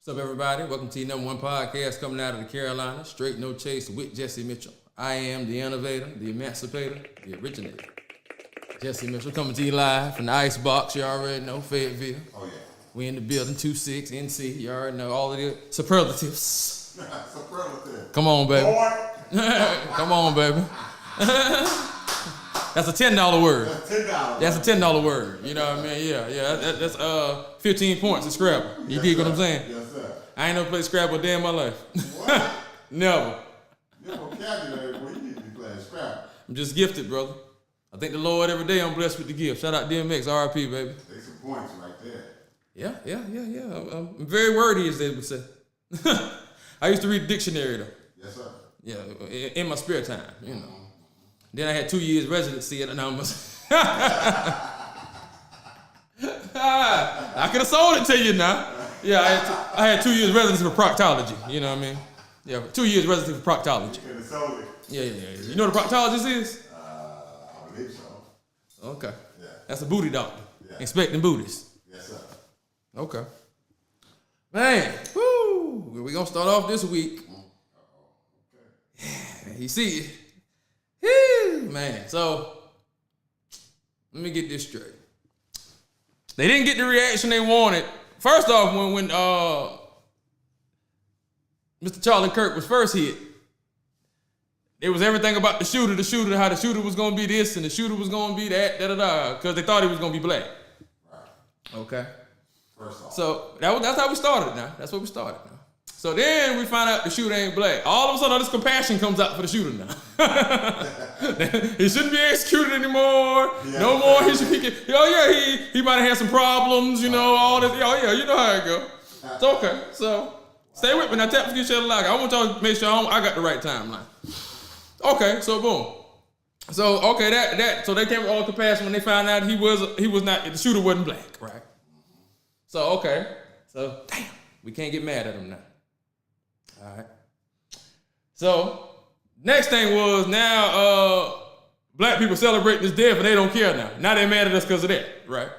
What's up, everybody? Welcome to your #1 podcast coming out of the Carolina, Straight No Chase with Jesse Mitchell. I am the innovator, the emancipator, the originator. Jesse Mitchell coming to you live from the Icebox. You already know, Fayetteville. Oh, yeah. We in the building, 26 NC. You already know all of the superlatives. Superlative. Come on, baby. Boy. Come on, baby. That's a $10 word. That's $10. That's a $10 word. You know what I mean? Yeah. That's 15 points in Scrabble. You get what I'm saying? Yes, sir. I ain't never played Scrabble a day in my life. What? Never. Your vocabulary, boy, you need to be playing Scrabble. I'm just gifted, brother. I thank the Lord every day I'm blessed with the gift. Shout out DMX, RIP, baby. Take some points right there. Yeah. I'm very wordy, as they would say. I used to read the dictionary, though. Yes, sir. Yeah, in my spare time, you know. Then I had 2 years residency at I could have sold it to you now. Yeah, I had 2 years residency for proctology. You know what I mean? Yeah, 2 years residency for proctology. You could have sold it. Yeah. You know what a proctologist is? I believe so. Okay. Yeah. That's a booty doctor. Yeah. Inspecting booties. Yes, sir. Okay. Man, woo! We're going to start off this week. Okay. You see, man, so let me get this straight. They didn't get the reaction they wanted. First off, when Mr. Charlie Kirk was first hit, it was everything about the shooter, how the shooter was going to be this and the shooter was going to be that, because they thought he was going to be black. Right. Okay. First off. So that's how we started now. That's what we started now. So then we find out the shooter ain't black. All of a sudden, all this compassion comes out for the shooter now. He shouldn't be executed anymore. Yeah, no more. He might have had some problems, you know, all this. Oh, yeah, you know how it go. It's okay. So stay with me. Now, tap for each other like I want y'all to make sure I got the right timeline. Okay, so boom. So, okay, so they came with all compassion when they found out he was not, the shooter wasn't black, right? So, okay. So, damn, we can't get mad at him now. All right. So, next thing was now black people celebrating his death and they don't care now. Now they're mad at us because of that, right?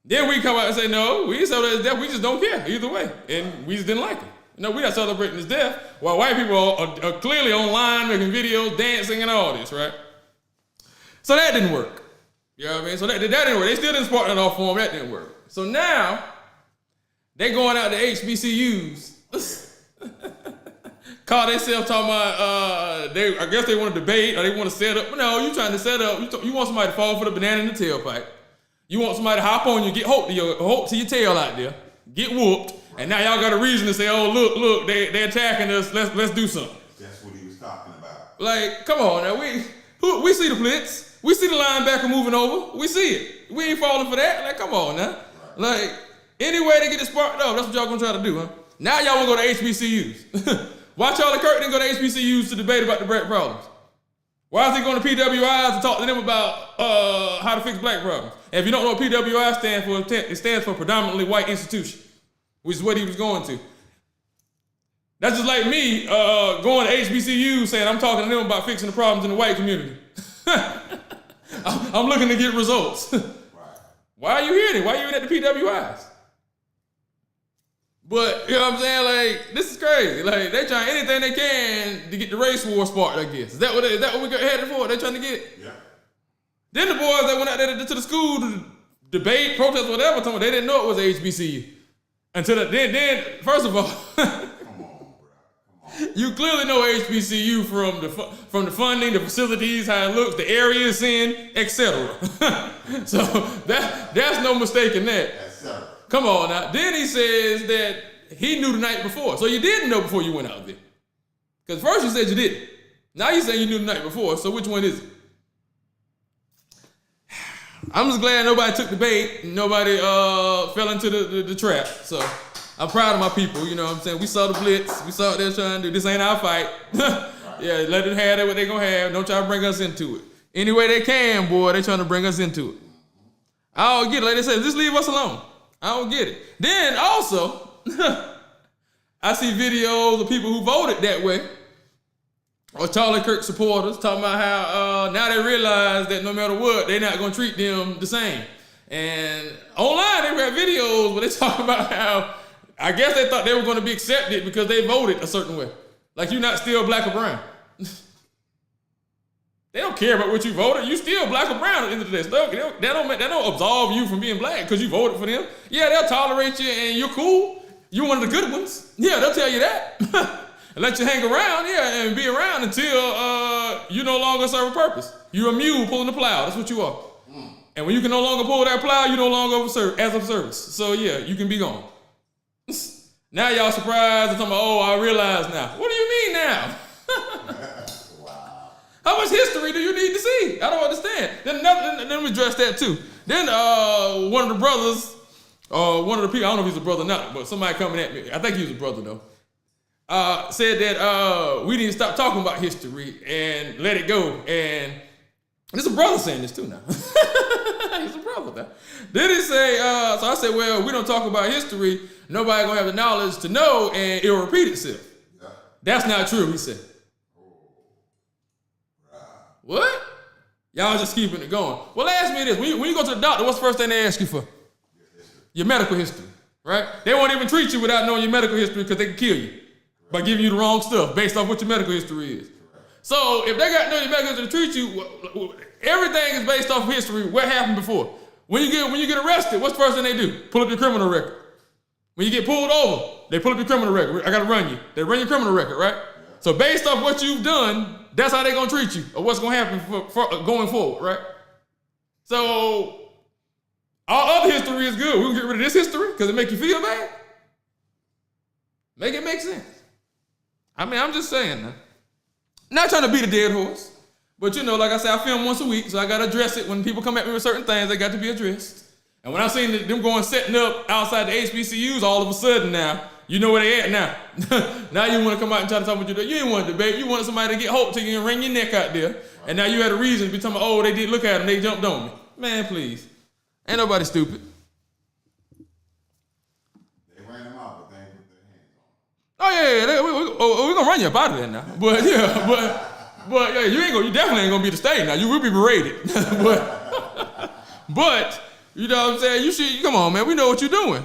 Then we come out and say, no, we didn't celebrate his death. We just don't care either way. And we just didn't like him. No, we're not celebrating his death. While white people are clearly online making videos, dancing and all this, right? So that didn't work. You know what I mean? So that didn't work. They still didn't spark that off for him. That didn't work. So now they going out to HBCUs. Call themselves talking about, I guess they want to debate or they want to set up. No, you trying to set up. You want somebody to fall for the banana in the tailpipe. You want somebody to hop on you, get hope to your tail out there, get whooped, and now y'all got a reason to say, oh, look, they're attacking us, let's do something. That's what he was talking about. Like, come on now, we see the blitz. We see the linebacker moving over. We see it. We ain't falling for that. Like, come on now. Right. Like, any way they get it sparked up, that's what y'all gonna try to do, huh? Now y'all wanna go to HBCUs. Why Charlie Kirk didn't go to HBCUs to debate about the black problems? Why is he going to PWIs to talk to them about how to fix black problems? And if you don't know what PWI stands for, it stands for predominantly white institution, which is what he was going to. That's just like me going to HBCU saying I'm talking to them about fixing the problems in the white community. I'm looking to get results. Right. Why are you here then? Why are you at the PWIs? But, you know what I'm saying? Like, this is crazy. Like, they trying anything they can to get the race war sparked, I guess. Is that what we got headed for? They trying to get it? Yeah. Then the boys that went out there to the school to debate, protest, whatever, they didn't know it was a HBCU. Until then, first of all, Come on, bro. you clearly know HBCU from the funding, the facilities, how it looks, the area it's in, etc. So that's no mistake in that. Etc. Come on now. Then he says that he knew the night before. So you didn't know before you went out there. Because first you said you didn't. Now you say you knew the night before. So which one is it? I'm just glad nobody took the bait. Nobody fell into the trap. So I'm proud of my people. You know what I'm saying? We saw the blitz. We saw what they're trying to do. This ain't our fight. Yeah, let them have what they gonna have. Don't try to bring us into it. Any way they can, boy, they trying to bring us into it. I don't get it. Like they said, just leave us alone. I don't get it. Then also, I see videos of people who voted that way, or Charlie Kirk supporters, talking about how now they realize that no matter what, they're not going to treat them the same. And online, they got videos where they talk about how I guess they thought they were going to be accepted because they voted a certain way. Like you're not still black or brown. They don't care about what you voted. You still black or brown at the end of the day. So they don't absolve you from being black because you voted for them. Yeah, they'll tolerate you and you're cool. You're one of the good ones. Yeah, they'll tell you that. And let you hang around, yeah, and be around until you no longer serve a purpose. You're a mule pulling the plow. That's what you are. And when you can no longer pull that plow, you no longer as of service. So yeah, you can be gone. Now y'all surprised and talking about, oh, I realize now. What do you mean now? Wow. How much history do you need to see? I don't understand. Then let me address that too. Then one of the brothers, one of the people, I don't know if he's a brother or not, but somebody coming at me, I think he was a brother though, said that we need to stop talking about history and let it go. And there's a brother saying this too now. He's a brother now. Then he say, so I said, well, we don't talk about history. Nobody gonna have the knowledge to know and it'll repeat itself. Yeah. That's not true, he said. What? Y'all just keeping it going. Well, ask me this. When you go to the doctor, what's the first thing they ask you for? Your medical history, right? They won't even treat you without knowing your medical history because they can kill you by giving you the wrong stuff based off what your medical history is. So if they got to know your medical history to treat you, everything is based off of history. What happened before? When you get arrested, what's the first thing they do? Pull up your criminal record. When you get pulled over, they pull up your criminal record. I got to run you. They run your criminal record, right? So based off what you've done, that's how they're going to treat you or what's going to happen for going forward, right? So all other history is good. We'll get rid of this history because it make you feel bad. Make it make sense. I mean, I'm just saying now. Not trying to beat a dead horse, but you know, like I said, I film once a week, so I got to address it. When people come at me with certain things, they got to be addressed. And when I seen them going setting up outside the HBCUs, all of a sudden now, you know where they at now. Now you want to come out and try to talk about you. You ain't want to debate. You wanted somebody to get hold to you and wring your neck out there. And now you had a reason to be talking about, oh, they did look at him, they jumped on me. Man, please. Ain't nobody stupid. They ran him out, but they ain't put their hands on him. Oh yeah, we're gonna run you up out of there now. But yeah, but yeah, you definitely ain't gonna be the state now. You will be berated. but you know what I'm saying? You should come on, man. We know what you're doing.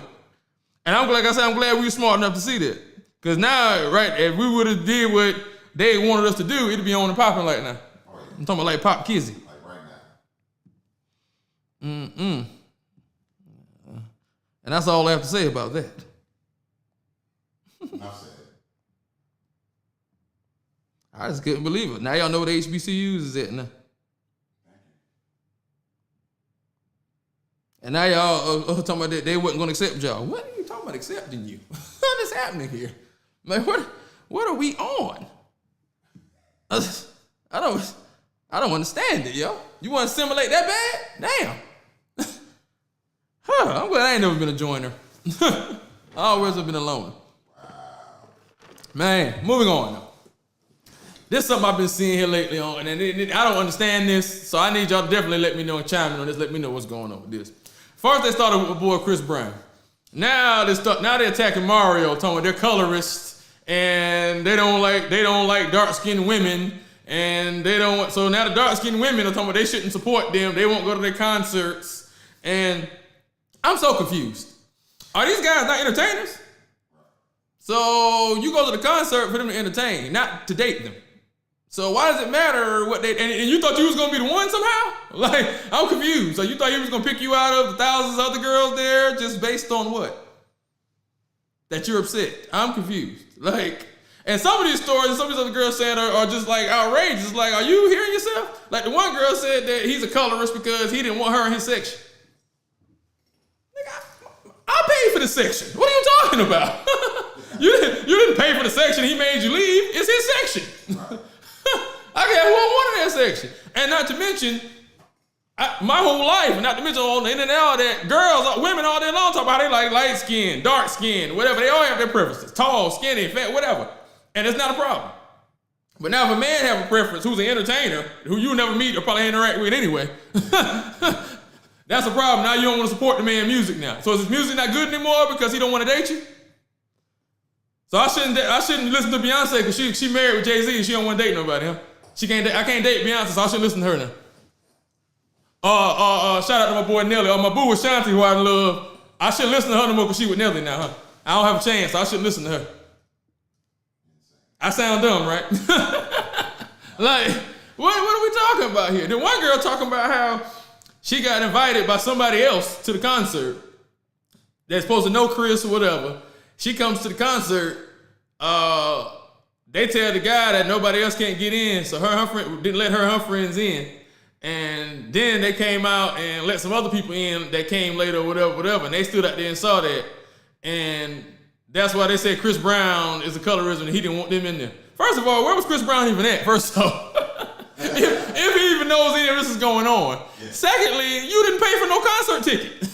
And I'm glad we were smart enough to see that. Cause now, right, if we would have did what they wanted us to do, it'd be on and popping like now. Oh, yeah. I'm talking about like Pop Kizzy. Like right now. And that's all I have to say about that. Enough said. I just couldn't believe it. Now y'all know what HBCUs is at now. And now y'all talking about that they wasn't going to accept y'all. What are you talking about accepting you? What is happening here? Like what are we on? I don't understand it, yo. You want to assimilate that bad? Damn. I'm glad I ain't never been a joiner. I always have been a loner. Wow. Man, moving on now. This is something I've been seeing here lately on, and I don't understand this, so I need y'all to definitely let me know and chime in on this. Let me know what's going on with this. First, they started with my boy Chris Brown. Now they're attacking Mario, talking about they're colorists and they don't like dark-skinned women, and so now the dark-skinned women are talking about they shouldn't support them. They won't go to their concerts, and I'm so confused. Are these guys not entertainers? So you go to the concert for them to entertain, not to date them. So why does it matter what they, and you thought you was gonna be the one somehow? Like, I'm confused. So you thought he was gonna pick you out of the thousands of other girls there just based on what? That you're upset. I'm confused. Like, and some of these stories, some of these other girls saying are just like outrageous. Like, are you hearing yourself? Like the one girl said that he's a colorist because he didn't want her in his section. Nigga, I paid for the section. What are you talking about? You didn't pay for the section he made you leave. It's his section. I can have who I want in that section. And not to mention, my whole life, and not to mention on the internet, all that, girls, women all day long talk about how they like light skin, dark skin, whatever. They all have their preferences. Tall, skinny, fat, whatever. And it's not a problem. But now if a man have a preference who's an entertainer, who you never meet or probably interact with anyway, that's a problem. Now you don't want to support the man's music now. So is his music not good anymore because he don't want to date you? So I shouldn't listen to Beyonce because she married with Jay-Z and she don't want to date nobody, huh? I can't date Beyonce, so I shouldn't listen to her now. Shout out to my boy Nelly. My boo was Shanti, who I love. I shouldn't listen to her no more because she with Nelly now, huh? I don't have a chance, so I shouldn't listen to her. I sound dumb, right? Like, what are we talking about here? Then one girl talking about how she got invited by somebody else to the concert. They're supposed to know Chris or whatever. She comes to the concert. They tell the guy that nobody else can't get in, so her friend didn't let her friends in. And then they came out and let some other people in that came later or whatever. And they stood out there and saw that. And that's why they said Chris Brown is a colorist and he didn't want them in there. First of all, where was Chris Brown even at? First of all, if he even knows any of this is going on. Yeah. Secondly, you didn't pay for no concert ticket.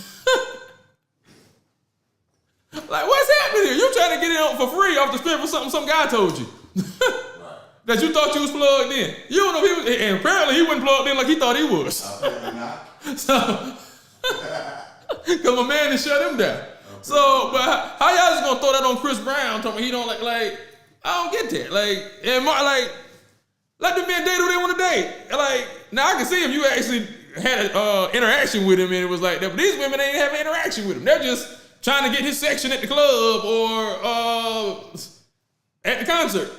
Like, what's happening here? You trying to get it for free off the strip for something some guy told you. Right. That you thought you was plugged in. You don't know if he was, and apparently he wasn't plugged in like he thought he was. Apparently not. So, because my man done shut him down. Okay. So, but how y'all just gonna throw that on Chris Brown? Talking he don't like, I don't get that. Like, and let the men date who they want to date. Like, now I can see if you actually had an interaction with him and it was like that, but these women ain't having interaction with him. They're just trying to get his section at the club or at the concert.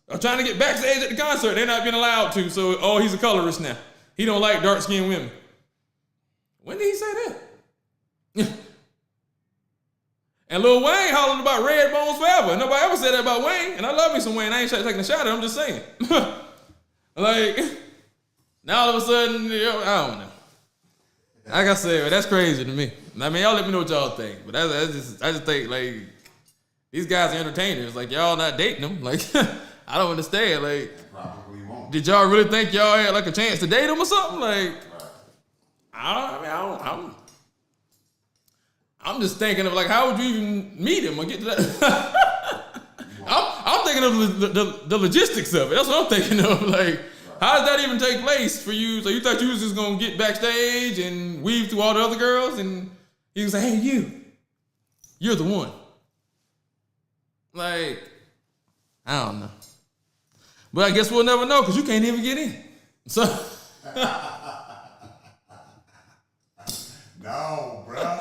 Or trying to get backstage at the concert. They're not being allowed to, so, he's a colorist now. He don't like dark-skinned women. When did he say that? And Lil Wayne hollering about red bones forever. Nobody ever said that about Wayne. And I love me some Wayne. I ain't taking a shot at him. I'm just saying. Like, now all of a sudden, I don't know. Like I said, that's crazy to me. I mean, y'all let me know what y'all think. But I just think, like, these guys are entertainers. Like, y'all not dating them. Like, I don't understand. Like, probably won't. Did y'all really think y'all had, like, a chance to date them or something? Like, I'm just thinking of, like, how would you even meet him or get to that? I'm thinking of the logistics of it. That's what I'm thinking of. Like, how does that even take place for you? So you thought you was just going to get backstage and weave through all the other girls and he was like, hey, you're the one. Like, I don't know. But I guess we'll never know because you can't even get in. So. No, bro.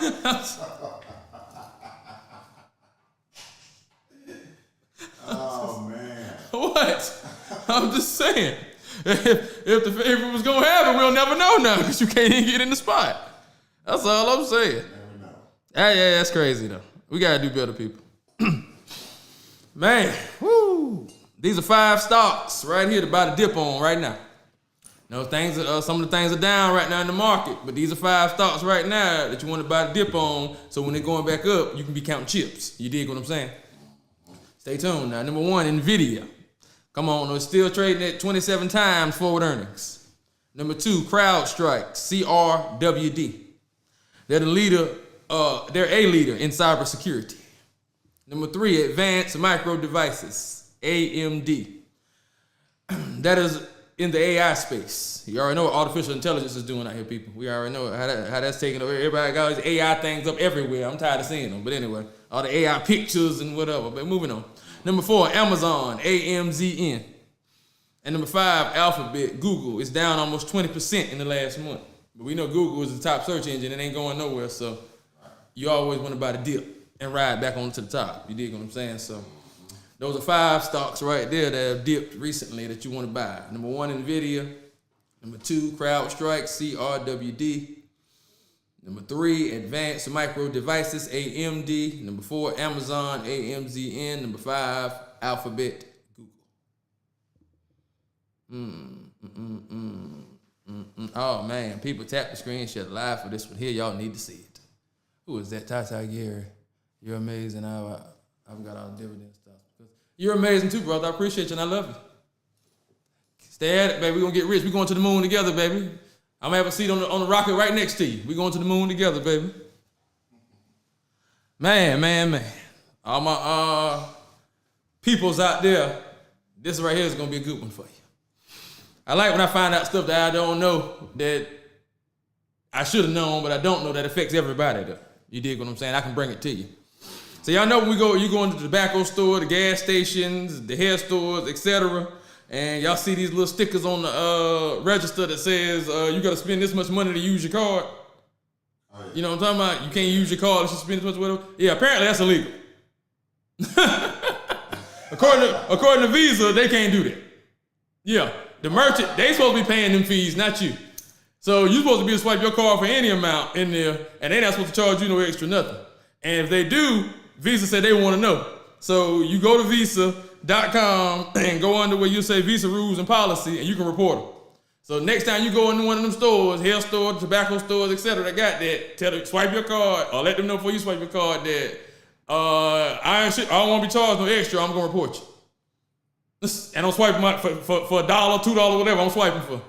Oh, man. What? I'm just saying. If it was going to happen, we'll never know now because you can't even get in the spot. That's all I'm saying. Never know. Yeah, that's crazy, though. We got to do better, people. Man, whoo. These are 5 stocks right here to buy the dip on right now. You know, some of the things are down right now in the market, but these are 5 stocks right now that you want to buy the dip on, so when they're going back up, you can be counting chips. You dig what I'm saying? Stay tuned now. Number 1, NVIDIA. Come on, it's still trading at 27 times forward earnings. Number 2, CrowdStrike, CRWD. They're the leader. They're a leader in cybersecurity. Number 3, Advanced Micro Devices, AMD. That is in the AI space. You already know what artificial intelligence is doing out here, people. We already know how that's taking over. Everybody got all these AI things up everywhere. I'm tired of seeing them. But anyway, all the AI pictures and whatever. But moving on. Number 4, Amazon, AMZN. And number 5, Alphabet, Google. It's down almost 20% in the last month. But we know Google is the top search engine. It ain't going nowhere. So you always want to buy the dip and ride back onto the top. You dig what I'm saying? So those are 5 stocks right there that have dipped recently that you want to buy. Number 1, NVIDIA. Number 2, CrowdStrike, CRWD. Number 3, Advanced Micro Devices, AMD. Number 4, Amazon, AMZN. Number 5, Alphabet, Google. Oh, man. People tap the screen, share the live for this one here. Y'all need to see it. Who is that? Tata Gary. You're amazing. I've got all the dividend stuff. You're amazing too, brother. I appreciate you and I love you. Stay at it, baby. We're going to get rich. We're going to the moon together, baby. I'm going to have a seat on the rocket right next to you. We're going to the moon together, baby. Man. All my peoples out there, this right here is going to be a good one for you. I like when I find out stuff that I don't know that I should have known, but I don't know that affects everybody, though. You dig what I'm saying? I can bring it to you. So y'all know when you go into the tobacco store, the gas stations, the hair stores, etc., and y'all see these little stickers on the register that says you got to spend this much money to use your card. You know what I'm talking about? You can't use your card unless you spend as much, whatever. Yeah, apparently that's illegal. according to Visa, they can't do that. Yeah, the merchant, they supposed to be paying them fees, not you. So you're supposed to be able to swipe your card for any amount in there, and they're not supposed to charge you no extra nothing. And if they do, Visa said they want to know. So you go to visa.com and go under where you say Visa rules and policy, and you can report them. So next time you go into one of them stores, hair stores, tobacco stores, etc., that got that, tell them, swipe your card, or let them know before you swipe your card that I don't want to be charged no extra, I'm going to report you. And I'm swiping for $1, $2, whatever I'm swiping for.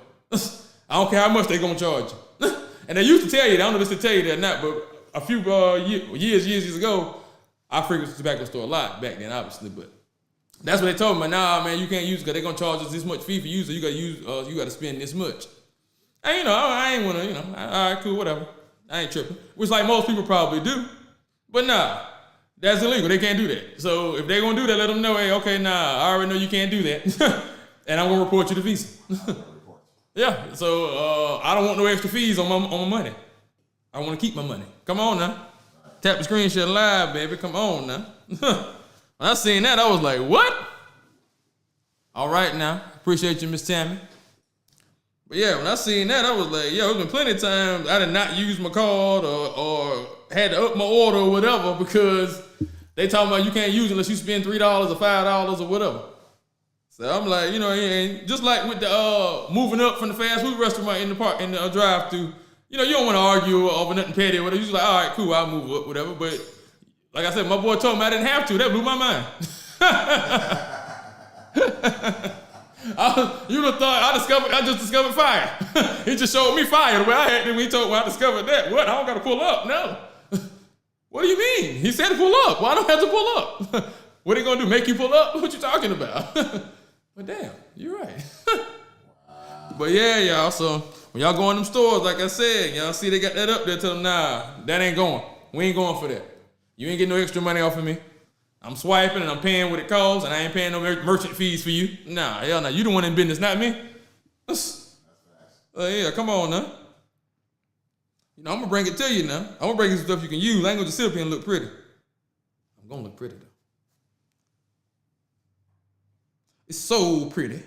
I don't care how much they're going to charge you. And they used to tell you, I don't know if they tell you that or not, but a few years ago, I frequented the tobacco store a lot back then, obviously, but that's what they told me. Nah, man, you can't use it because they're going to charge us this much fee for use it. You got to spend this much. And, I ain't want to, all right, cool, whatever. I ain't tripping. Which, like, most people probably do. But nah, that's illegal. They can't do that. So if they're going to do that, let them know, hey, okay, nah, I already know you can't do that. And I'm going to report you to Visa. Yeah, so I don't want no extra fees on my money. I want to keep my money. Come on now. Tap the screen, share live, baby. Come on now. When I seen that, I was like, what? All right now. Appreciate you, Miss Tammy. But yeah, when I seen that, I was like, yo, there's been plenty of times I did not use my card or had to up my order or whatever because they talking about you can't use it unless you spend $3 or $5 or whatever. So I'm like, and just like with the moving up from the fast food restaurant in the drive-thru, you don't want to argue over nothing petty or whatever. You're just like, all right, cool, I'll move up, whatever. But like I said, my boy told me I didn't have to. That blew my mind. You would have thought I just discovered fire. He just showed me fire the way I had it when he told me I discovered that. What? I don't got to pull up. No. What do you mean? He said to pull up. Well, I don't have to pull up. What are they going to do? Make you pull up? What you talking about? But damn, you're right. But yeah, y'all. So when y'all go in them stores, like I said, y'all see they got that up there. Tell them, nah, that ain't going. We ain't going for that. You ain't getting no extra money off of me. I'm swiping and I'm paying what it costs, and I ain't paying no merchant fees for you. Nah, hell no. You the one in business, not me. That's yeah, come on now. I'm gonna bring it to you now. I'm gonna bring you some stuff you can use. I ain't gonna just sit up here and look pretty. I'm gonna look pretty though. It's so pretty.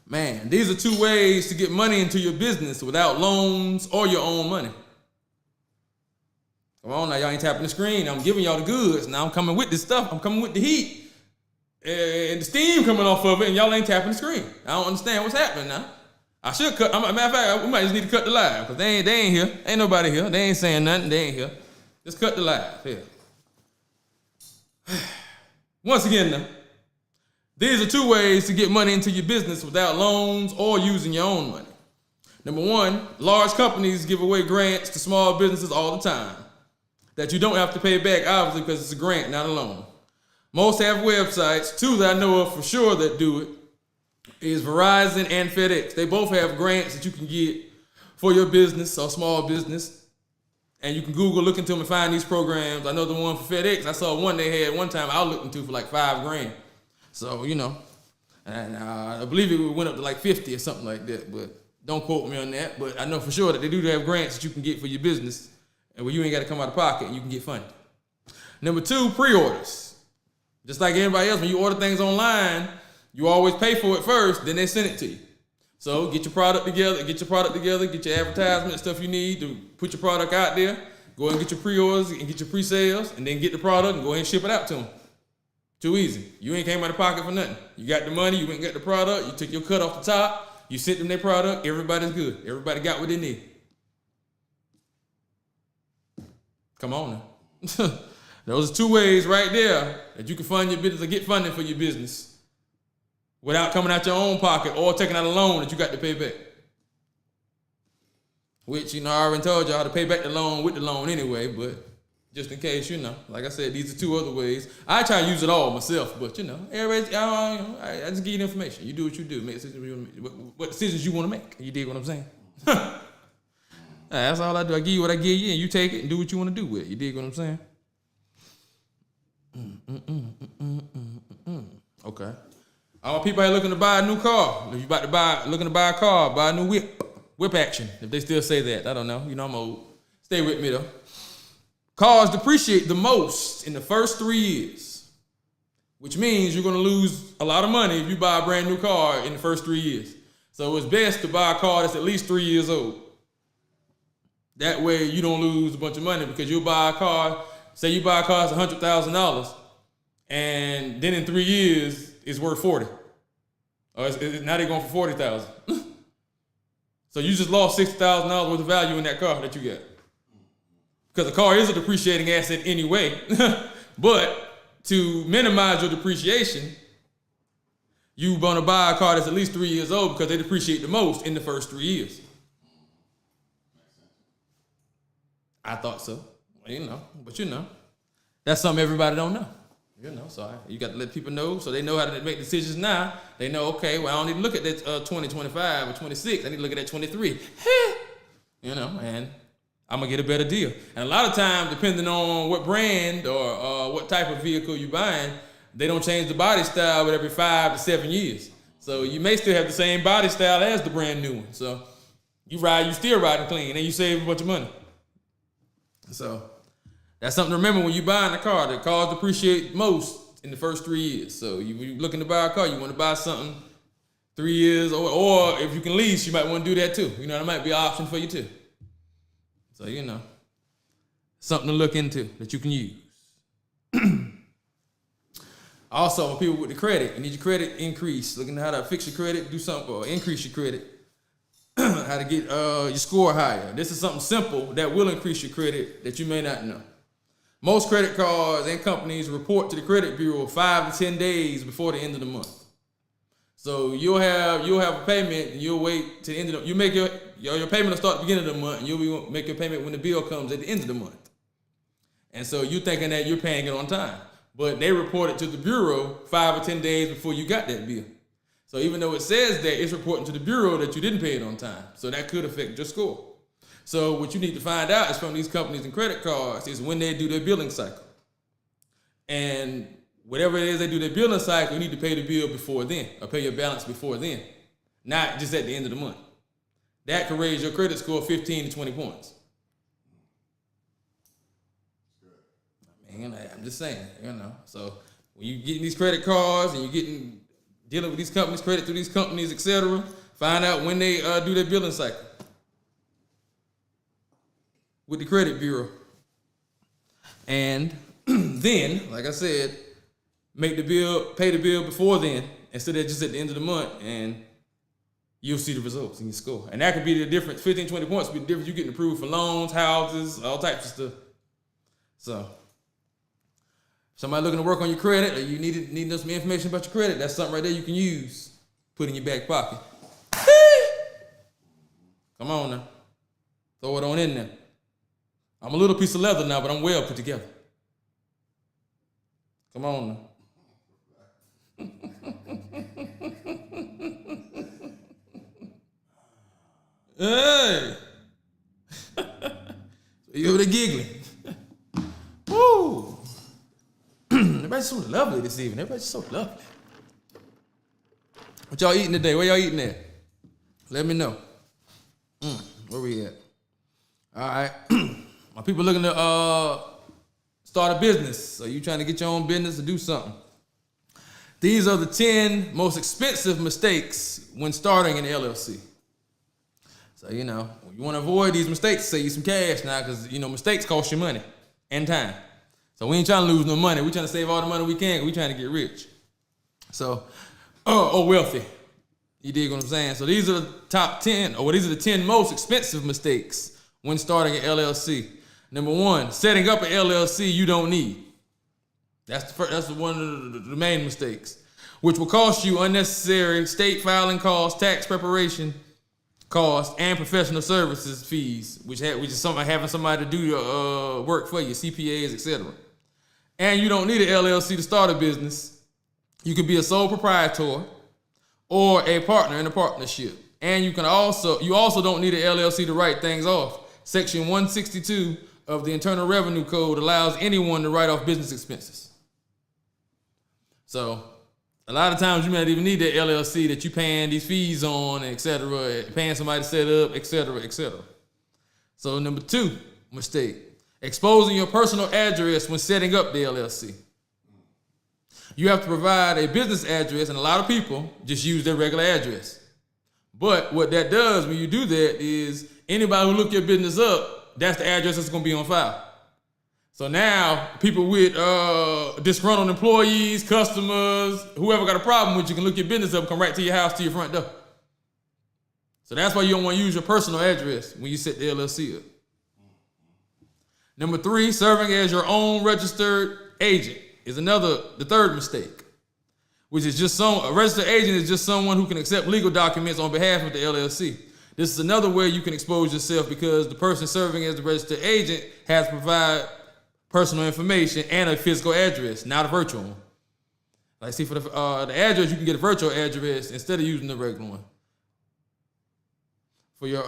Man, these are 2 ways to get money into your business without loans or your own money. Come on now, y'all ain't tapping the screen. I'm giving y'all the goods. Now I'm coming with this stuff. I'm coming with the heat. And the steam coming off of it, and y'all ain't tapping the screen. I don't understand what's happening now. I should cut. Matter of fact, we might just need to cut the live, because they ain't here. Ain't nobody here. They ain't saying nothing. They ain't here. Just cut the live. Here. Once again now, these are 2 ways to get money into your business without loans or using your own money. Number 1, large companies give away grants to small businesses all the time that you don't have to pay back, obviously, because it's a grant, not a loan. Most have websites. 2 that I know of for sure that do it is Verizon and FedEx. They both have grants that you can get for your business or small business. And you can Google, look into them and find these programs. I know the one for FedEx. I saw one they had one time I was looking to for like $5,000. So, and I believe it went up to like 50 or something like that. But don't quote me on that. But I know for sure that they do have grants that you can get for your business and where you ain't got to come out of pocket and you can get funded. Number 2, pre-orders. Just like everybody else, when you order things online, you always pay for it first, then they send it to you. So get your product together, get your advertisement, stuff you need to put your product out there. Go ahead and get your pre-orders and get your pre-sales, and then get the product and go ahead and ship it out to them. Too easy. You ain't came out of pocket for nothing. You got the money, you went and got the product, you took your cut off the top, you sent them their product, everybody's good. Everybody got what they need. Come on now. Those are 2 ways right there that you can fund your business or get funding for your business without coming out your own pocket or taking out a loan that you got to pay back. Which, I already told y'all how to pay back the loan with the loan anyway, but just in case, like I said, these are 2 other ways. I try to use it all myself, but, everybody, I just give you the information. You do what you do. Make decisions what decisions you want to make. You dig what I'm saying? That's all I do. I give you what I give you, and you take it and do what you want to do with it. You dig what I'm saying? Okay. All people are looking to buy a new car. If you looking to buy a car, buy a new whip. whip action, if they still say that. I don't know. You know, I'm old. Stay with me, though. Cars depreciate the most in the first 3 years, which means you're going to lose a lot of money if you buy a brand new car in the first 3 years. So it's best to buy a car that's at least 3 years old. That way you don't lose a bunch of money, because you'll buy a car, say you buy a car that's $100,000, and then in 3 years it's worth 40. Or now they're going for 40,000. So you just lost $60,000 worth of value in that car that you got. Because a car is a depreciating asset anyway. But to minimize your depreciation, you want to buy a car that's at least 3 years old, because they depreciate the most in the first 3 years. I thought so. Well, but that's something everybody don't know. So you got to let people know, so they know how to make decisions now. They know, okay, well, I don't need to look at that 20, 25, or 26. I need to look at that 23. And I'm going to get a better deal. And a lot of times, depending on what brand or what type of vehicle you're buying, they don't change the body style every 5 to 7 years. So you may still have the same body style as the brand new one. So you still riding clean, and you save a bunch of money. So that's something to remember when you're buying a car. The cars depreciate most in the first 3 years. So you're looking to buy a car, you want to buy something 3 years, or if you can lease, you might want to do that too. That might be an option for you too. So, something to look into that you can use. Also, for people with the credit, you need your credit increased. Looking at how to fix your credit, do something, or increase your credit. How to get your score higher. This is something simple that will increase your credit that you may not know. Most credit cards and companies report to the credit bureau 5 to 10 days before the end of the month. So you'll have a payment, and you'll wait to the end of the. You make your payment will start at the beginning of the month, and you'll make your payment when the bill comes at the end of the month. And so you're thinking that you're paying it on time, but they report it to the bureau 5 or 10 days before you got that bill. So even though it says that, it's reporting to the bureau that you didn't pay it on time. So that could affect your score. So what you need to find out is from these companies and credit cards is when they do their billing cycle. And whatever it is they do their billing cycle, you need to pay the bill before then, or pay your balance before then, not just at the end of the month. That can raise your credit score 15 to 20 points. Man, I'm just saying, So when you getting these credit cards and you're dealing with these companies, credit through these companies, etc., find out when they do their billing cycle with the credit bureau. And then, like I said, pay the bill before then, instead of just at the end of the month, and you'll see the results in your score. And that could be the difference. 15, 20 points would be the difference. You're getting approved for loans, houses, all types of stuff. So, somebody looking to work on your credit, or you need some information about your credit, that's something right there you can use. Put in your back pocket. Come on now. Throw it on in there. I'm a little piece of leather now, but I'm well put together. Come on now. Hey! You over there giggling. Woo! Everybody's so lovely this evening. Everybody's so lovely. What y'all eating today? Where y'all eating at? Let me know. Where we at? All right. My people looking to start a business. So you trying to get your own business or do something. These are the 10 most expensive mistakes when starting an LLC. So, you want to avoid these mistakes, save you some cash now, because, mistakes cost you money and time. So we ain't trying to lose no money. We trying to save all the money we can. We trying to get rich. So, wealthy. You dig what I'm saying? So these are the top 10, these are the 10 most expensive mistakes when starting an LLC. Number 1, setting up an LLC you don't need. That's one of the main mistakes, which will cost you unnecessary state filing costs, tax preparation costs, and professional services fees, which is having somebody to do your work for you, CPAs, etc. And you don't need an LLC to start a business. You could be a sole proprietor or a partner in a partnership. And you also don't need an LLC to write things off. Section 162 of the Internal Revenue Code allows anyone to write off business expenses. So A lot of times you might even need that LLC that you paying these fees on, et cetera, paying somebody to set up, et cetera, et cetera. So number 2 mistake, exposing your personal address when setting up the LLC. You have to provide a business address, and a lot of people just use their regular address. But what that does when you do that is anybody who look your business up, that's the address that's going to be on file. So now people with disgruntled employees, customers, whoever got a problem with you can look your business up, come right to your house, to your front door. So that's why you don't want to use your personal address when you set the LLC up. Number 3, serving as your own registered agent is the third mistake, which is just a registered agent is just someone who can accept legal documents on behalf of the LLC. This is another way you can expose yourself because the person serving as the registered agent has to provide personal information and a physical address, not a virtual one. Like, see, for the address, you can get a virtual address instead of using the regular one for your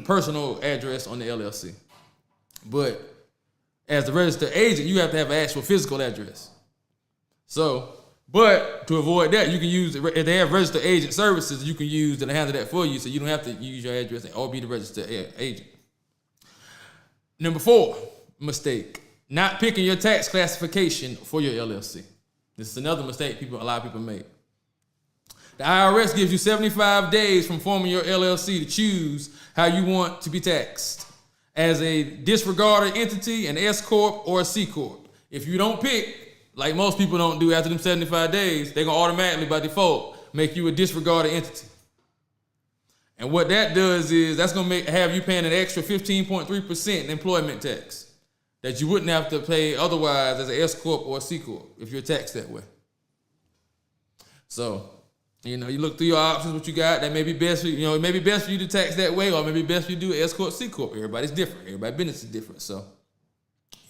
personal address on the LLC. But as the registered agent, you have to have an actual physical address. So, but to avoid that, you can use, if they have registered agent services, you can use to handle that for you, so you don't have to use your address or be the registered agent. Number 4 mistake, not picking your tax classification for your LLC. This is another mistake a lot of people make. The IRS gives you 75 days from forming your LLC to choose how you want to be taxed, as a disregarded entity, an S Corp, or a C Corp. If you don't pick, like most people don't do after them 75 days, they're going to automatically, by default, make you a disregarded entity. And what that does is that's going to have you paying an extra 15.3% employment tax that you wouldn't have to pay otherwise as an S Corp or a C Corp if you're taxed that way. So, you look through your options, what you got, that may be best for you. It may be best for you to tax that way, or maybe best for you to do S Corp, C Corp. Everybody's different. Everybody's business is different. So,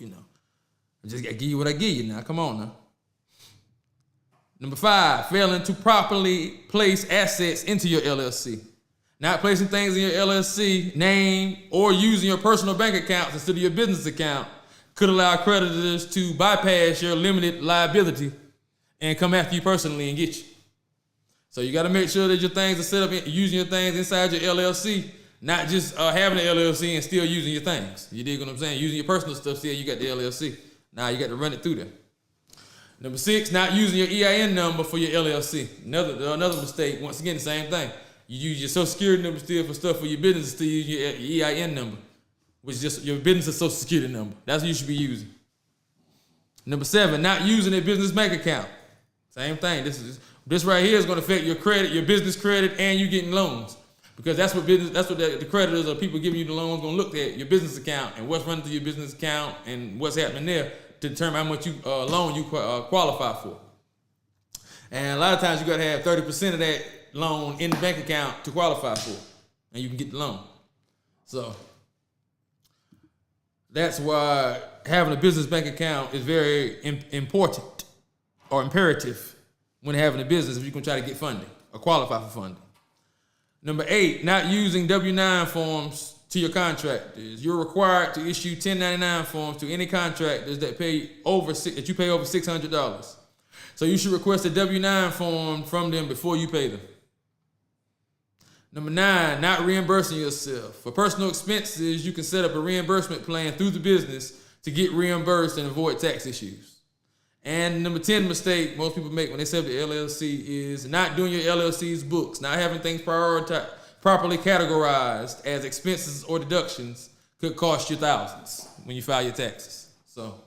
I just got to give you what I give you now. Come on now. Number 5, failing to properly place assets into your LLC. Not placing things in your LLC name or using your personal bank accounts instead of your business account could allow creditors to bypass your limited liability and come after you personally and get you. So you got to make sure that your things are set up using your things inside your LLC, not just having an LLC and still using your things. You dig what I'm saying? Using your personal stuff, still you got the LLC. Now you got to run it through there. Number 6, not using your EIN number for your LLC. Another mistake. Once again, the same thing. You use your Social Security number still for stuff for your business, still use your EIN number, which is just your business Social Security number. That's what you should be using. Number 7, not using a business bank account. Same thing. This right here is going to affect your credit, your business credit, and you getting loans, because that's what the creditors or people giving you the loans going to look at, your business account and what's running through your business account and what's happening there to determine how much loan you qualify for. And a lot of times you got to have 30% of that loan in the bank account to qualify for, and you can get the loan. So that's why having a business bank account is very important or imperative when having a business if you're going to try to get funding or qualify for funding. Number 8, not using W-9 forms to your contractors. You're required to issue 1099 forms to any contractors that you pay over $600. So you should request a W-9 form from them before you pay them. Number 9, not reimbursing yourself. For personal expenses, you can set up a reimbursement plan through the business to get reimbursed and avoid tax issues. And number 10 mistake most people make when they set up the LLC is not doing your LLC's books, not having things properly categorized as expenses or deductions could cost you thousands when you file your taxes. So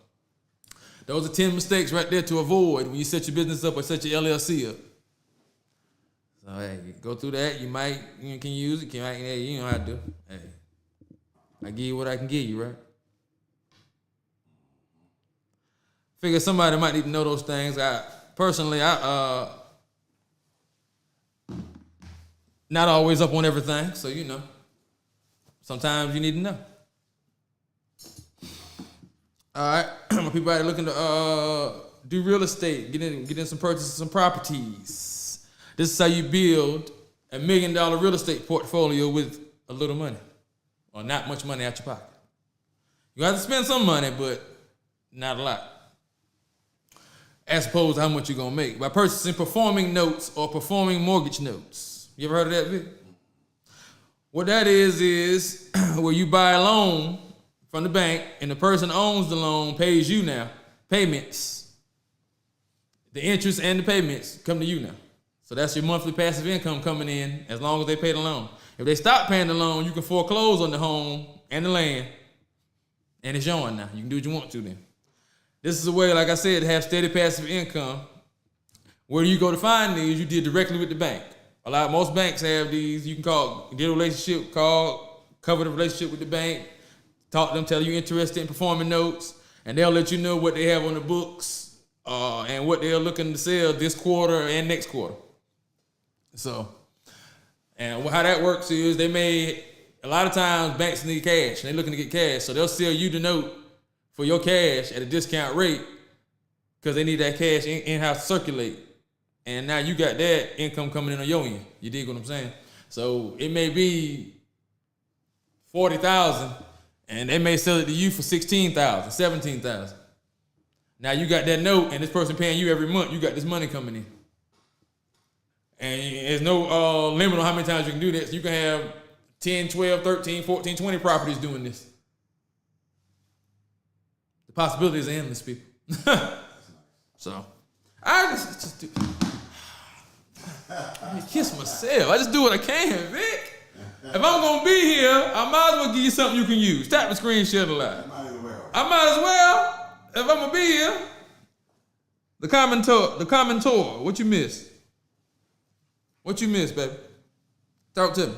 those are 10 mistakes right there to avoid when you set your business up or set your LLC up. So hey, go through that. You can use it. Hey, you know how to do. Hey, I give you what I can give you, right? Figure somebody might need to know those things. Personally, not always up on everything, so sometimes you need to know. All right, people out there looking to do real estate, get in some purchases, some properties. This is how you build $1 million real estate portfolio with a little money, or not much money out your pocket. You have to spend some money, but not a lot. as opposed to how much you're gonna make by purchasing performing notes or performing mortgage notes. You ever heard of that, Vic? What that is where you buy a loan from the bank and the person owns the loan pays you now. Payments, the interest and the payments come to you now. So that's your monthly passive income coming in as long as they pay the loan. If they stop paying the loan, you can foreclose on the home and the land, and it's yours now. You can do what you want to then. This is a way, like I said, to have steady passive income. Where do you go to find these? You deal directly with the bank. Most banks have these. You can get a relationship, cover the relationship with the bank, talk to them, tell you interested in performing notes, and they'll let you know what they have on the books and what they're looking to sell this quarter and next quarter. So, and how that works is a lot of times banks need cash, and they're looking to get cash, so they'll sell you the note for your cash at a discount rate because they need that cash in-house to circulate. And now you got that income coming in on your end. You dig what I'm saying? So it may be $40,000, and they may sell it to you for $16,000, $17,000. Now you got that note, and this person paying you every month. You got this money coming in. And there's no limit on how many times you can do this. You can have 10, 12, 13, 14, 20 properties doing this. The possibilities are endless, people. So, I just do. Let me kiss myself. I just do what I can, Vic. If I'm going to be here, I might as well give you something you can use. Tap the screen, share the live. I might as well. If I'm going to be here. The commentor. What you miss? What you miss, baby? Talk to me.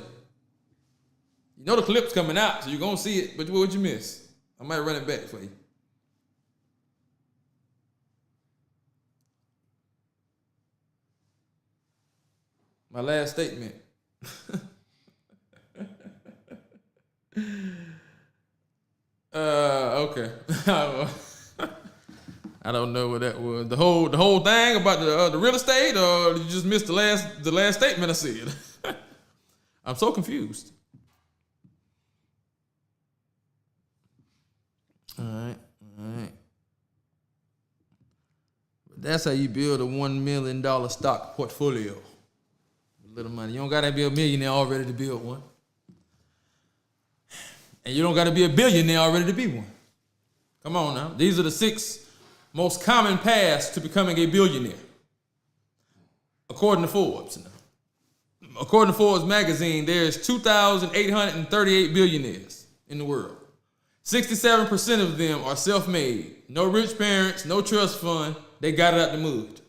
You know the clip's coming out, so you're going to see it, but what you miss? I might run it back for you. My last statement. Okay. I don't know what that was. The whole thing about the real estate, or you just missed the last statement I said? I'm so confused. All right. That's how you build a $1 million stock portfolio. Little money. You don't gotta be a millionaire already to build one. And you don't gotta be a billionaire already to be one. Come on now. These are the 6 most common paths to becoming a billionaire. According to Forbes. According to Forbes magazine, there's 2,838 billionaires in the world. 67% of them are self-made. No rich parents, no trust fund. They got it out the mud.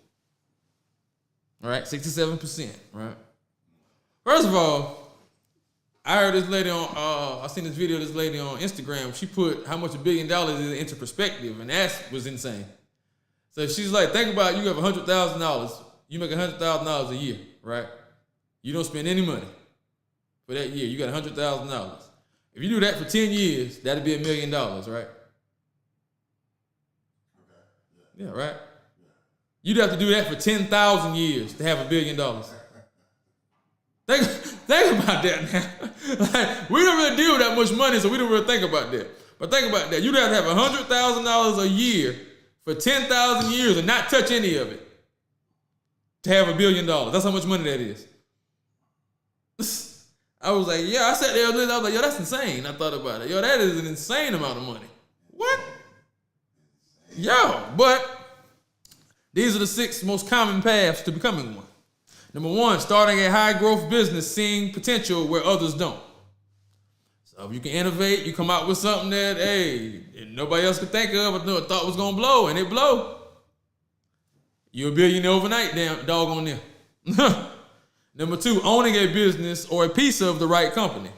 All right, 67%, right? First of all, I heard this lady I seen this video of this lady on Instagram. She put how much $1 billion is into perspective, and that was insane. So she's like, think about you have $100,000. You make $100,000 a year, right? You don't spend any money for that year. You got $100,000. If you do that for 10 years, that'd be $1 million, right? Okay. Yeah, right? You'd have to do that for 10,000 years to have $1 billion. Think about that now. Like, we don't really deal with that much money, so we don't really think about that. But think about that. You'd have to have $100,000 a year for 10,000 years and not touch any of it to have $1 billion. That's how much money that is. I was like, yeah, I sat there and I was like, yo, that's insane. I thought about it. Yo, that is an insane amount of money. What? Yo, but these are the 6 most common paths to becoming one. Number 1, starting a high growth business, seeing potential where others don't. So if you can innovate, you come out with something that, hey, nobody else could think of, but thought was gonna blow, and it blow. You're a billionaire overnight, damn doggone there. Number 2, owning a business or a piece of the right company.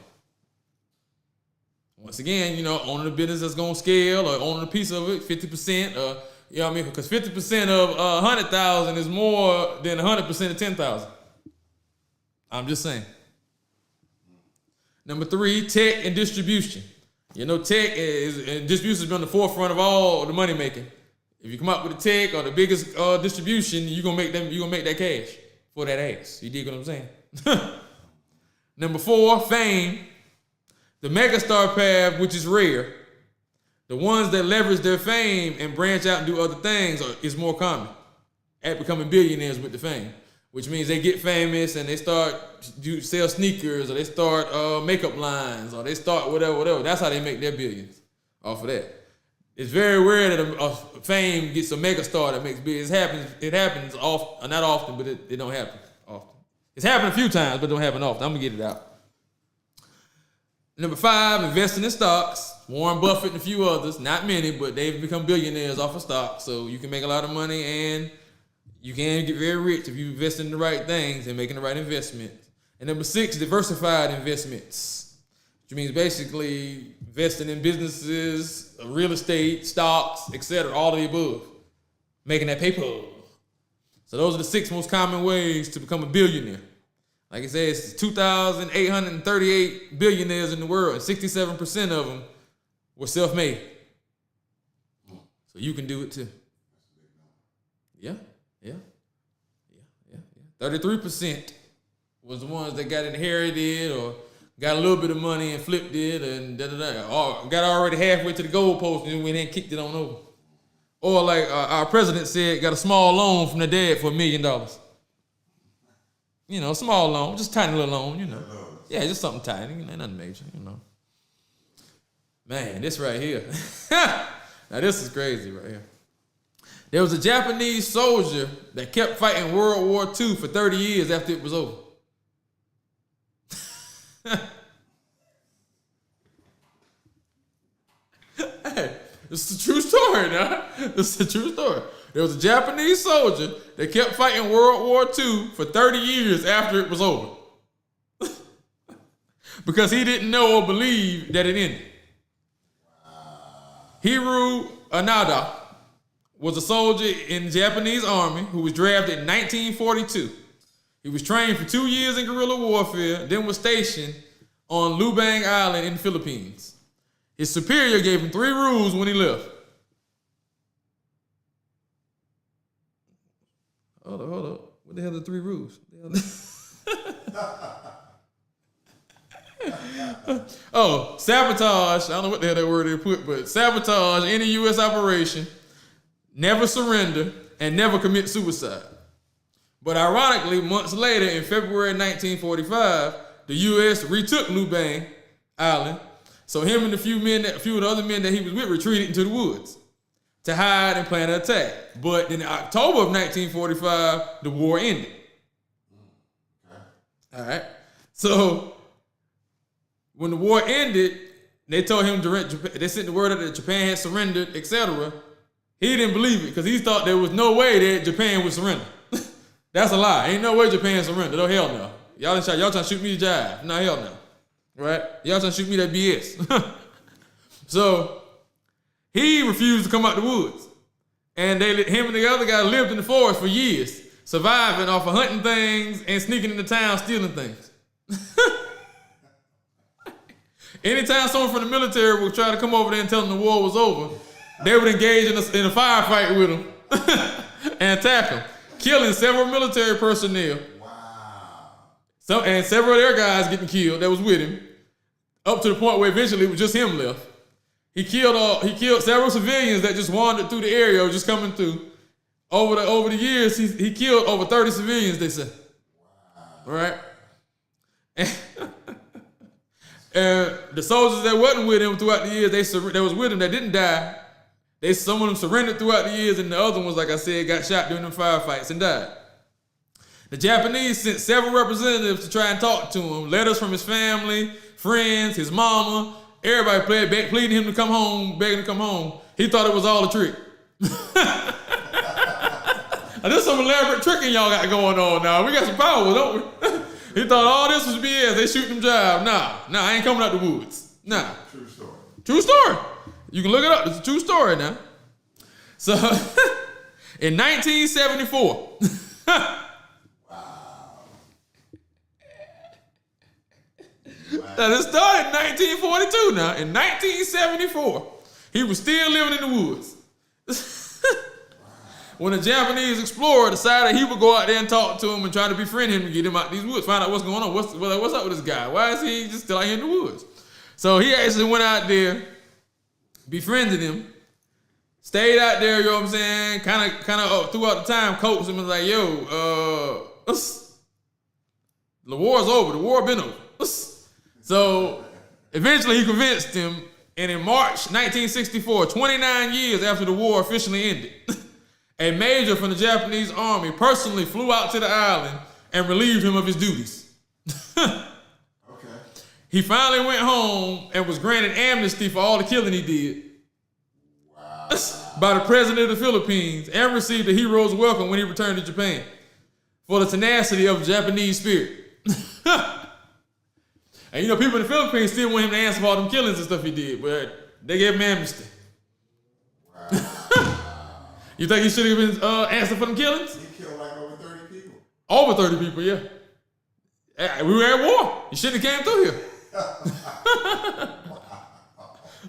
Once again, owning a business that's gonna scale, or owning a piece of it, 50%, you know what I mean? Because 50% of 100,000 is more than 100% of 10,000. I'm just saying. Number 3, tech and distribution. Tech and distribution has been on the forefront of all the money making. If you come up with a tech or the biggest distribution, you're gonna make that cash for that ass. You dig what I'm saying? Number 4, fame. The megastar path, which is rare. The ones that leverage their fame and branch out and do other things is more common. at becoming billionaires with the fame, which means they get famous and they start sell sneakers, or they start makeup lines, or they start whatever. That's how they make their billions off of that. It's very rare that a fame gets a mega star that makes billions. It happens often, not often, but it don't happen often. It's happened a few times, but it don't happen often. I'm gonna get it out. Number 5, investing in stocks. Warren Buffett and a few others, not many, but they've become billionaires off of stocks. So you can make a lot of money and you can get very rich if you invest in the right things and making the right investments. And number 6, diversified investments, which means basically investing in businesses, real estate, stocks, etc., all of the above, making that paper. So those are the 6 most common ways to become a billionaire. Like I said, it's 2,838 billionaires in the world, and 67% of them were self-made. So you can do it too. Yeah. 33% was the ones that got inherited or got a little bit of money and flipped it and or got already halfway to the goalpost and went and kicked it on over. Or like our president said, got a small loan from the dad for $1 million. You know, small loan, just tiny little loan, you know. Yeah, just something tiny, you know, nothing major, you know. Man, this right here. Now this is crazy right here. There was a Japanese soldier that kept fighting World War II for 30 years after it was over. Hey, this is a true story now. This is a true story. There was a Japanese soldier that kept fighting World War II for 30 years after it was over. Because he didn't know or believe that it ended. Hiru Anada was a soldier in the Japanese army who was drafted in 1942. He was trained for 2 years in guerrilla warfare, then was stationed on Lubang Island in the Philippines. His superior gave him 3 rules when he left. Hold up. What the hell are the 3 rules? Oh, sabotage. I don't know what the hell that word they put, but sabotage any U.S. operation, never surrender, and never commit suicide. But ironically, months later, in February 1945, the U.S. retook Lubang Island. So him and a few of the other men that he was with retreated into the woods to hide and plan an attack. But in October of 1945, the war ended. All right. So when the war ended, they told him they sent the word out that Japan had surrendered, etc. He didn't believe it because he thought there was no way that Japan would surrender. That's a lie. Ain't no way Japan surrendered. Oh, hell no. Y'all trying to shoot me to jive. No, hell no. Right? Y'all trying to shoot me that BS. So he refused to come out the woods. And him and the other guy lived in the forest for years, surviving off of hunting things and sneaking into town, stealing things. Anytime someone from the military would try to come over there and tell them the war was over, they would engage in a firefight with them and attack them, killing several military personnel. Wow. And several of their guys getting killed that was with him, up to the point where eventually it was just him left. He killed several civilians that just wandered through the area, just coming through. Over the years, he killed over 30 civilians, they said. Wow. Right? And the soldiers that wasn't with him throughout the years, that was with him that didn't die, some of them surrendered throughout the years, and the other ones, like I said, got shot during them firefights and died. The Japanese sent several representatives to try and talk to him, letters from his family, friends, his mama, everybody pleading him to come home, begging to come home. He thought it was all a trick. Now, there's some elaborate tricking y'all got going on now. We got some power, don't we? He thought all this was BS. They shooting him jive. Nah, I ain't coming out the woods. Nah. True story. True story. You can look it up. It's a true story now. So, in 1974. Now, this started in 1942 now. In 1974, he was still living in the woods. When a Japanese explorer decided he would go out there and talk to him and try to befriend him and get him out these woods, find out what's going on. What's up with this guy? Why is he just still out here in the woods? So he actually went out there, befriended him, Stayed out there, you know what I'm saying? Kind of throughout the time, coached him and was like, yo, the war's over. The war been over. So eventually he convinced him, and in March 1964, 29 years after the war officially ended, a major from the Japanese army personally flew out to the island and relieved him of his duties. Okay. He finally went home and was granted amnesty for all the killing he did. Wow. By the president of the Philippines, and received a hero's welcome when he returned to Japan for the tenacity of the Japanese spirit. And you know, people in the Philippines still want him to answer for all them killings and stuff he did, but they gave him amnesty. Wow. You think he should have been answered for them killings? He killed like over 30 people. Over 30 people, yeah. We were at war. He shouldn't have came through here.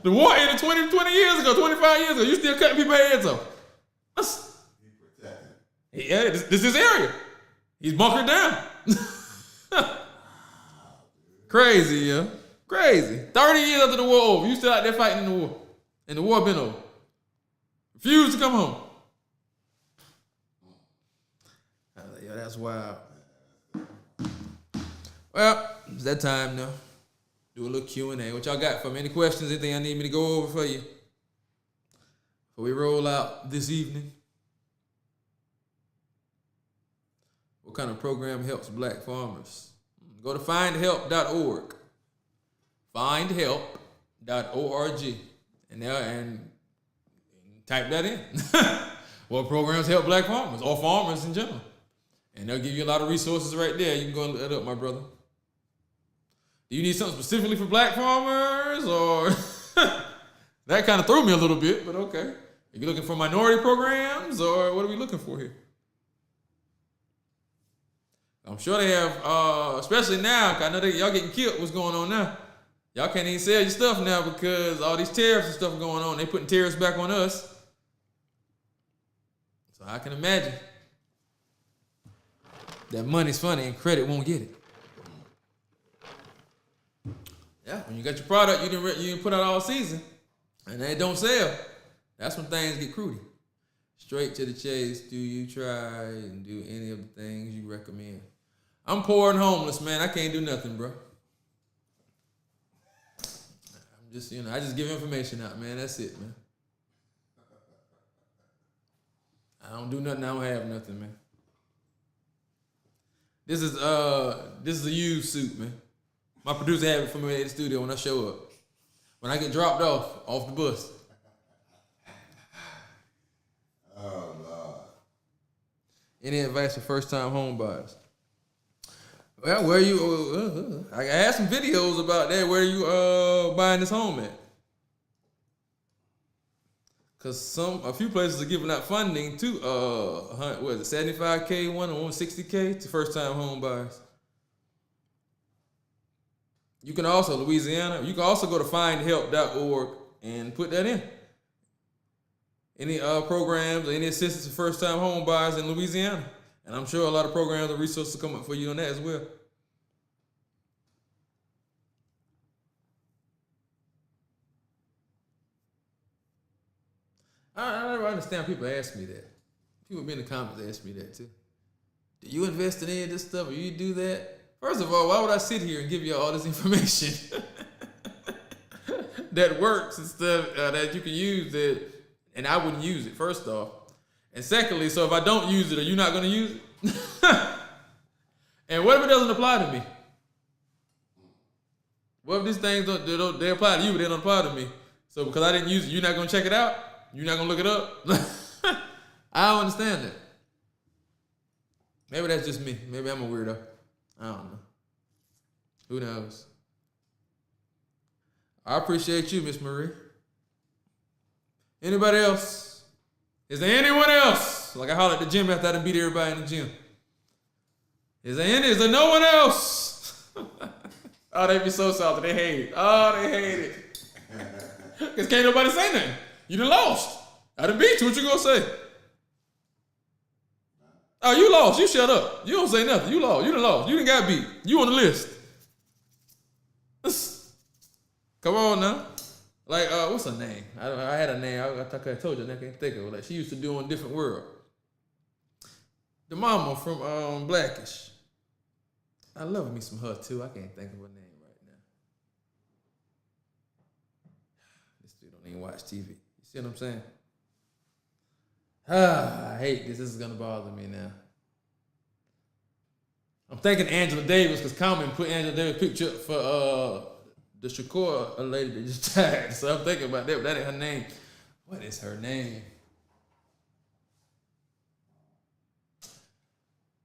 The war ended 20 years ago, 25 years ago. You still cutting people's heads off. He protected. Yeah, this is his area. He's bunkered down. Crazy, yeah. Crazy. 30 years after the war over, you still out there fighting in the war. And the war been over. Refuse to come home. I was like, yo, that's wild. Well, it's that time now. Do a little Q&A. What y'all got for me? Any questions? Anything I need me to go over for you? Before we roll out this evening? What kind of program helps black farmers? Go to findhelp.org. Findhelp.org. And type that in. What programs help black farmers or farmers in general? And they'll give you a lot of resources right there. You can go and look that up, my brother. Do you need something specifically for black farmers or that kind of threw me a little bit, but okay. Are you looking for minority programs or what are we looking for here? I'm sure they have, especially now, 'cause I know y'all getting killed. What's going on now? Y'all can't even sell your stuff now because all these tariffs and stuff are going on. They putting tariffs back on us. So I can imagine that money's funny and credit won't get it. Yeah, when you got your product, you didn't put out all season, and they don't sell. That's when things get crudy. Straight to the chase. Do you try and do any of the things you recommend? I'm poor and homeless, man. I can't do nothing, bro. I'm just, I just give information out, man. That's it, man. I don't do nothing. I don't have nothing, man. This is a used suit, man. My producer had it for me at the studio when I show up. When I get dropped off the bus. Oh, Lord. Any advice for first-time home buyers? Well, where you? I had some videos about that. Where you buying this home at? Cause a few places are giving out funding to what is it, 75K one or 160K to first-time home buyers. You can also, Louisiana, you can also go to findhelp.org and put that in. Any programs or any assistance to first-time home buyers in Louisiana. And I'm sure a lot of programs and resources come up for you on that as well. I understand people ask me that. People be in the comments ask me that too. Do you invest in any of this stuff or you do that? First of all, why would I sit here and give you all this information that works and stuff that you can use it, and I wouldn't use it, first off. And secondly, so if I don't use it, are you not going to use it? And what if it doesn't apply to me? What if these things they apply to you, but they don't apply to me? So because I didn't use it, you're not going to check it out? You're not going to look it up? I don't understand that. Maybe that's just me. Maybe I'm a weirdo. I don't know. Who knows? I appreciate you, Miss Marie. Anybody else? Is there anyone else? Like I hollered at the gym after I done beat everybody in the gym. Is there no one else? Oh, they be so salty. They hate it. Oh, they hate it. Because can't nobody say nothing. You done lost. I done beat you. What you gonna say? Oh, you lost. You shut up. You don't say nothing. You lost. You done lost. You done got beat. You on the list. Come on now. Like, what's her name? I had a name. I think I told you. I can't think of it. Like she used to do on Different World. The mama from Blackish. I love me some her too. I can't think of her name right now. This dude don't even watch TV. You see what I'm saying? I hate this. This is gonna bother me now. I'm thinking Angela Davis because Common put Angela Davis picture up for the Shakur lady that just died. So I'm thinking about that, but that ain't her name. What is her name?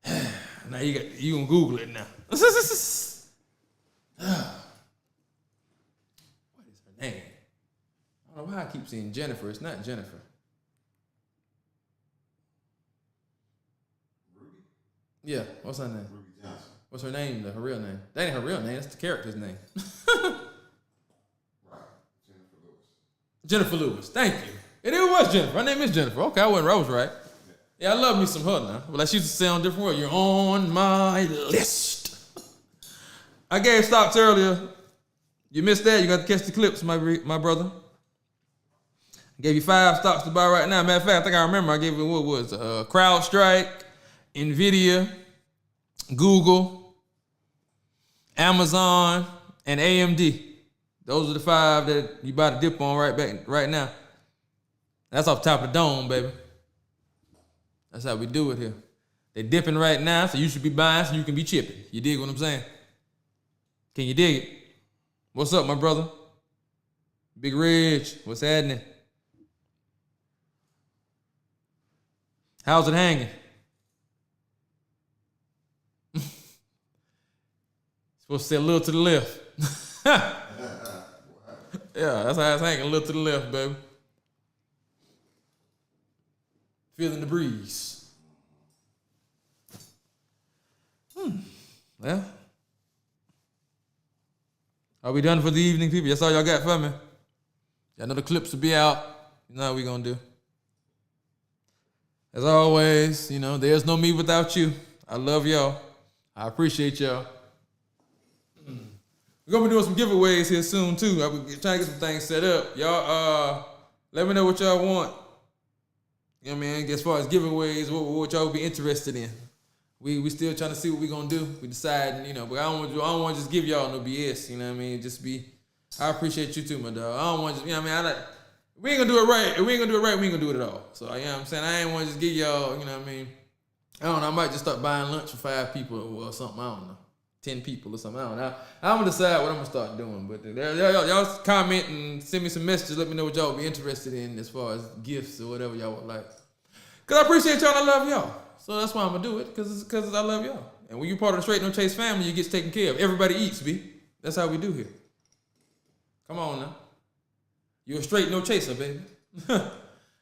Now you can Google it now. What is her name? I don't know why I keep seeing Jennifer. It's not Jennifer. Ruby? Yeah, what's her name? Ruby Johnson. What's her name? Her real name? That ain't her real name. That's the character's name. Right. Jennifer Lewis. Jennifer Lewis. Thank you. And it was Jennifer. Her name is Jennifer. Okay, I was right. Yeah, I love me some her now. But like she used to say on Different World, you're on my list. I gave stocks earlier. You missed that. You got to catch the clips, my brother. I gave you 5 stocks to buy right now. Matter of fact, I think I remember I gave you what was CrowdStrike, Nvidia, Google, Amazon, and AMD. Those are the 5 that you about to dip on right now. That's off the top of the dome, baby. That's how we do it here. They dipping right now, so you should be buying so you can be chipping. You dig what I'm saying? Can you dig it? What's up, my brother? Big Reg, what's happening? How's it hanging? Supposed to say a little to the left. Yeah, that's how it's hanging, a little to the left, baby. Feeling the breeze. Well, are we done for the evening, people? That's all y'all got for me. Y'all know the clips will be out. You know how we gonna do. As always, you know, there's no me without you. I love y'all. I appreciate y'all. We're gonna be doing some giveaways here soon too. I'll be trying to get some things set up. Y'all let me know what y'all want. You know what I mean? As far as giveaways, what y'all would be interested in. We still trying to see what we gonna do. We deciding, you know, but I don't want to just give y'all no BS. You know what I mean? Just be. I appreciate you too, my dog. I don't want to, you know what I mean? We ain't gonna do it right. If we ain't gonna do it right, we ain't gonna do it at all. So you know what I'm saying? I ain't want to just give y'all, you know what I mean? I don't know. I might just start buying lunch for 5 people or something. I don't know. 10 people or something. I don't know. I'm gonna decide what I'm gonna start doing. But y'all comment and send me some messages. Let me know what y'all would be interested in as far as gifts or whatever y'all would like. Cause I appreciate y'all and I love y'all. So that's why I'm gonna do it. Cause I love y'all. And when you're part of the Strait No Chase family, you get taken care of. Everybody eats, B. That's how we do here. Come on now. You're a straight no chaser, baby.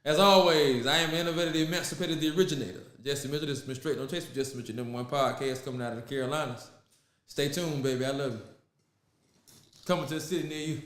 As always, I am the innovator, the emancipator, the originator. Jesse Mitchell, this is Straight No Chaser. Jesse Mitchell, #1 podcast coming out of the Carolinas. Stay tuned, baby. I love you. Coming to the city near you.